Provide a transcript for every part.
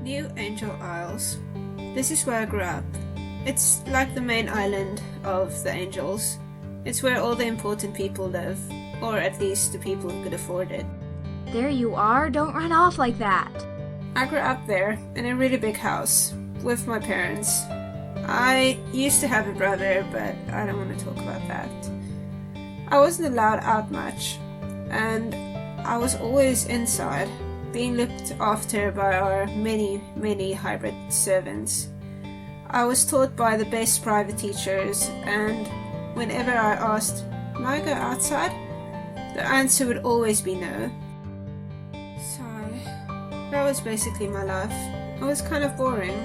New Angel Isles. This is where I grew up. It's like the main island of the angels. It's where all the important people live, or at least the people who could afford it. There you are, don't run off like that. I grew up there in a really big house with my parents. I used to have a brother, but I don't want to talk about that. I wasn't allowed out much, and I was always inside, being looked after by our many hybrid servants. I was taught by the best private teachers, and whenever I asked, "Can I go outside?" the answer would always be no. So, that was basically my life. It was kind of boring,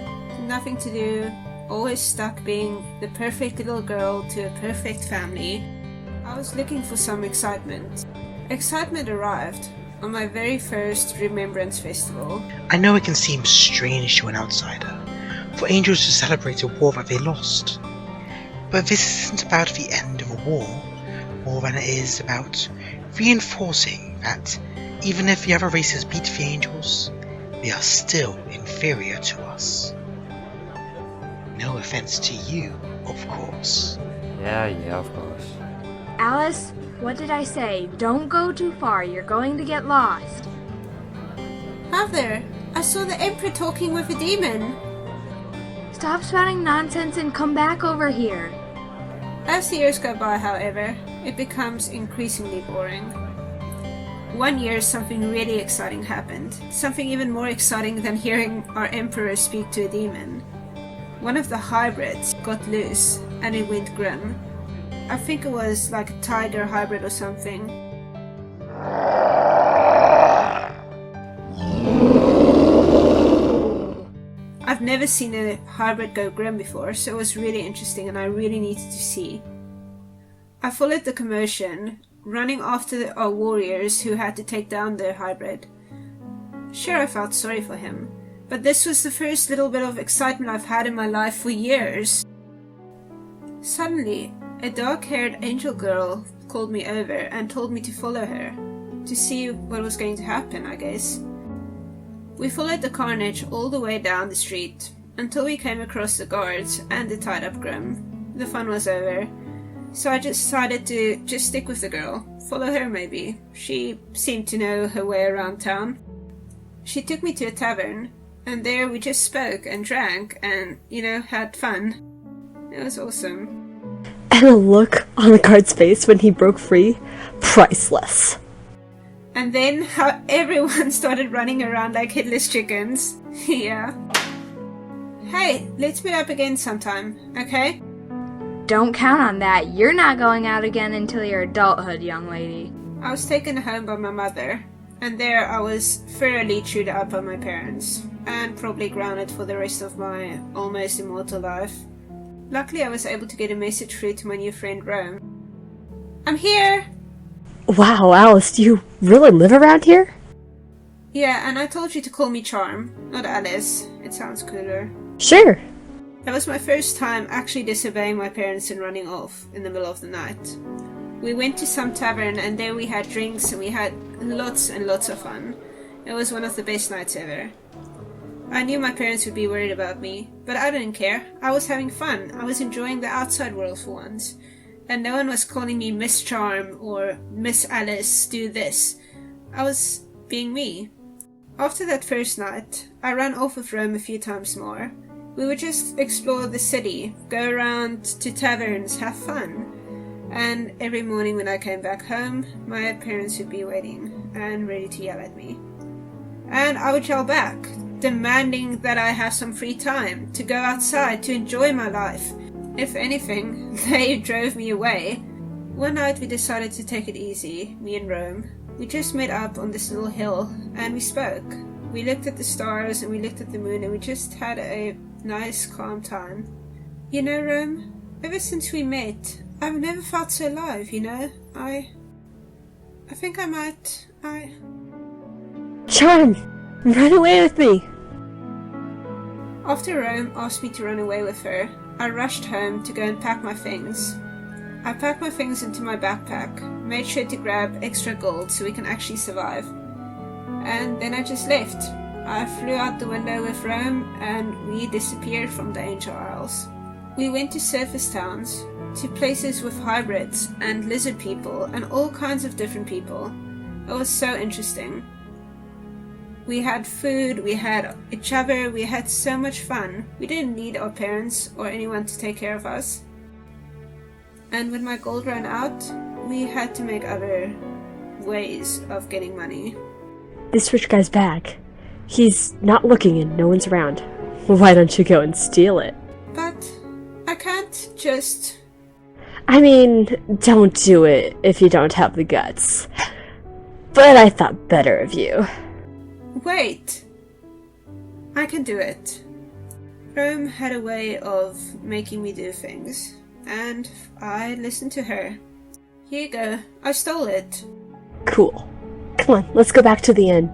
nothing to do, always stuck being the perfect little girl to a perfect family. I was looking for some excitement. Excitement arrived on my very first Remembrance Festival. I know it can seem strange to an outsider for angels to celebrate a war that they lost, but this isn't about the end of a war, more than it is about reinforcing that even if the other races beat the angels, they are still inferior to us. No offense to you, of course. Yeah, of course. Alice, what did I say? Don't go too far, you're going to get lost. Mother, I saw the Emperor talking with a demon. Stop spouting nonsense and come back over here. As the years go by, however, it becomes increasingly boring. One year something really exciting happened, something even more exciting than hearing our Emperor speak to a demon. One of the hybrids got loose and it went grim. I think it was like a tiger hybrid or something. I've never seen a hybrid go grim before, so it was really interesting and I really needed to see. I followed the commotion, running after our warriors who had to take down their hybrid. Sure, I felt sorry for him, but this was the first little bit of excitement I've had in my life for years. Suddenly, a dark-haired angel girl called me over and told me to follow her, to see what was going to happen, I guess. We followed the carnage all the way down the street, until we came across the guards and the tied-up Grim. The fun was over, so I just decided to just stick with the girl, follow her maybe. She seemed to know her way around town. She took me to a tavern, and there we just spoke and drank and, had fun. It was awesome. And the look on the guard's face when he broke free, priceless. And then how everyone started running around like headless chickens. Yeah. Hey, let's meet up again sometime, okay? Don't count on that. You're not going out again until your adulthood, young lady. I was taken home by my mother, and there I was thoroughly chewed out by my parents, and probably grounded for the rest of my almost immortal life. Luckily, I was able to get a message through to my new friend Rome. I'm here! Wow, Alice, do you really live around here? Yeah, and I told you to call me Charm, not Alice. It sounds cooler. Sure. That was my first time actually disobeying my parents and running off in the middle of the night. We went to some tavern and there we had drinks and we had lots and lots of fun. It was one of the best nights ever. I knew my parents would be worried about me, but I didn't care. I was having fun. I was enjoying the outside world for once. And no one was calling me Miss Charm or Miss Alice, do this. I was being me. After that first night, I ran off with Rome a few times more. We would just explore the city, go around to taverns, have fun. And every morning when I came back home, my parents would be waiting and ready to yell at me. And I would yell back, demanding that I have some free time to go outside to enjoy my life. If anything, they drove me away. One night we decided to take it easy, me and Rome. We just met up on this little hill and we spoke. We looked at the stars and we looked at the moon and we just had a nice calm time. You know, Rome, ever since we met, I've never felt so alive, I think I might, Charm, run away with me. After Rome asked me to run away with her, I rushed home to go and pack my things. I packed my things into my backpack, made sure to grab extra gold so we can actually survive. And then I just left. I flew out the window with Rome and we disappeared from the Angel Isles. We went to surface towns, to places with hybrids and lizard people and all kinds of different people. It was so interesting. We had food, we had each other, we had so much fun. We didn't need our parents or anyone to take care of us. And when my gold ran out, we had to make other ways of getting money. This rich guy's back. He's not looking and no one's around. Why don't you go and steal it? But I can't just... I mean, don't do it if you don't have the guts. But I thought better of you. Wait! I can do it. Rome had a way of making me do things, and I listened to her. Here you go, I stole it. Cool. Come on, let's go back to the inn.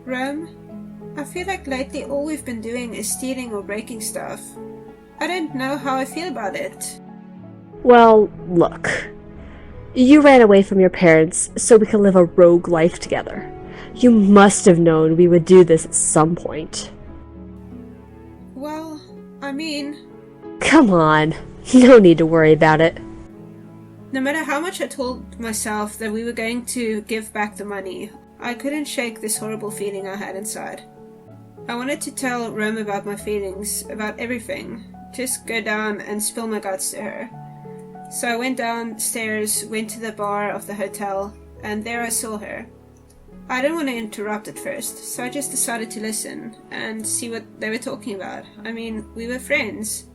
Rome, I feel like lately all we've been doing is stealing or breaking stuff. I don't know how I feel about it. Well, look. You ran away from your parents so we could live a rogue life together. You must have known we would do this at some point. Well, I mean... Come on. No need to worry about it. No matter how much I told myself that we were going to give back the money, I couldn't shake this horrible feeling I had inside. I wanted to tell Rome about my feelings, about everything. Just go down and spill my guts to her. So I went downstairs, went to the bar of the hotel, and there I saw her. I didn't want to interrupt at first, so I just decided to listen and see what they were talking about. I mean, we were friends.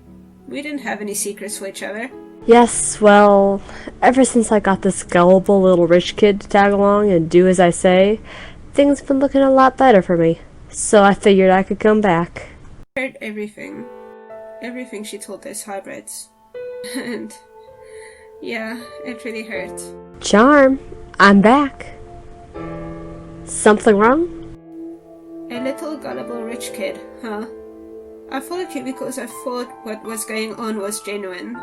We didn't have any secrets for each other. Yes, well, ever since I got this gullible little rich kid to tag along and do as I say, things have been looking a lot better for me. So I figured I could come back. I heard everything. Everything she told those hybrids. And yeah, it really hurt. Charm, I'm back. Something wrong? A little gullible rich kid, huh? I followed you because I thought what was going on was genuine.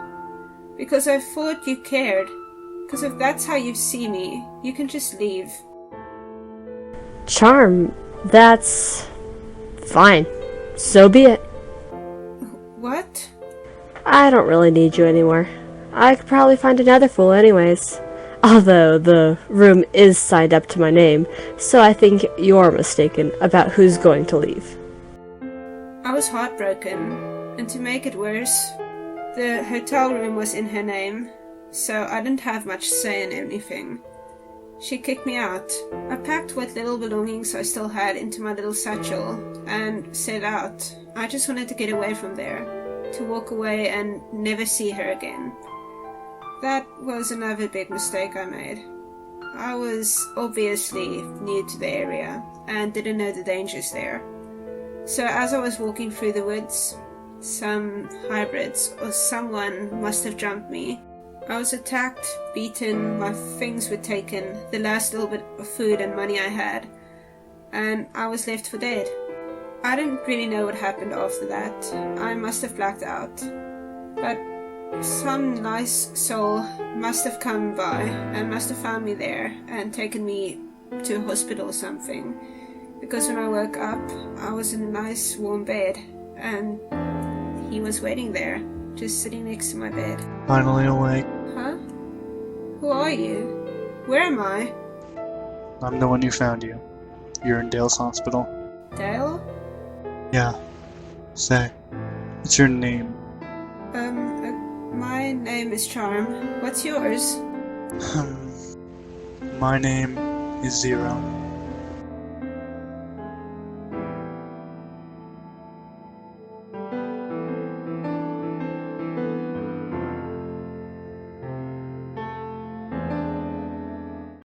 Because I thought you cared. Because if that's how you see me, you can just leave. Charm, that's... fine. So be it. What? I don't really need you anymore. I could probably find another fool anyways. Although the room is signed up to my name, so I think you're mistaken about who's going to leave. I was heartbroken, and to make it worse, the hotel room was in her name, so I didn't have much say in anything. She kicked me out. I packed what little belongings I still had into my little satchel and set out. I just wanted to get away from there, to walk away and never see her again. That was another big mistake I made. I was obviously new to the area and didn't know the dangers there. So as I was walking through the woods, some hybrids or someone must have jumped me. I was attacked, beaten, my things were taken, the last little bit of food and money I had, and I was left for dead. I didn't really know what happened after that. I must have blacked out. But some nice soul must have come by and must have found me there and taken me to a hospital or something. Because when I woke up, I was in a nice warm bed and he was waiting there, just sitting next to my bed. Finally awake. Huh? Who are you? Where am I? I'm the one who found you. You're in Dale's hospital. Dale? Yeah. Say, what's your name? My name is Charm. What's yours? My name is Zero.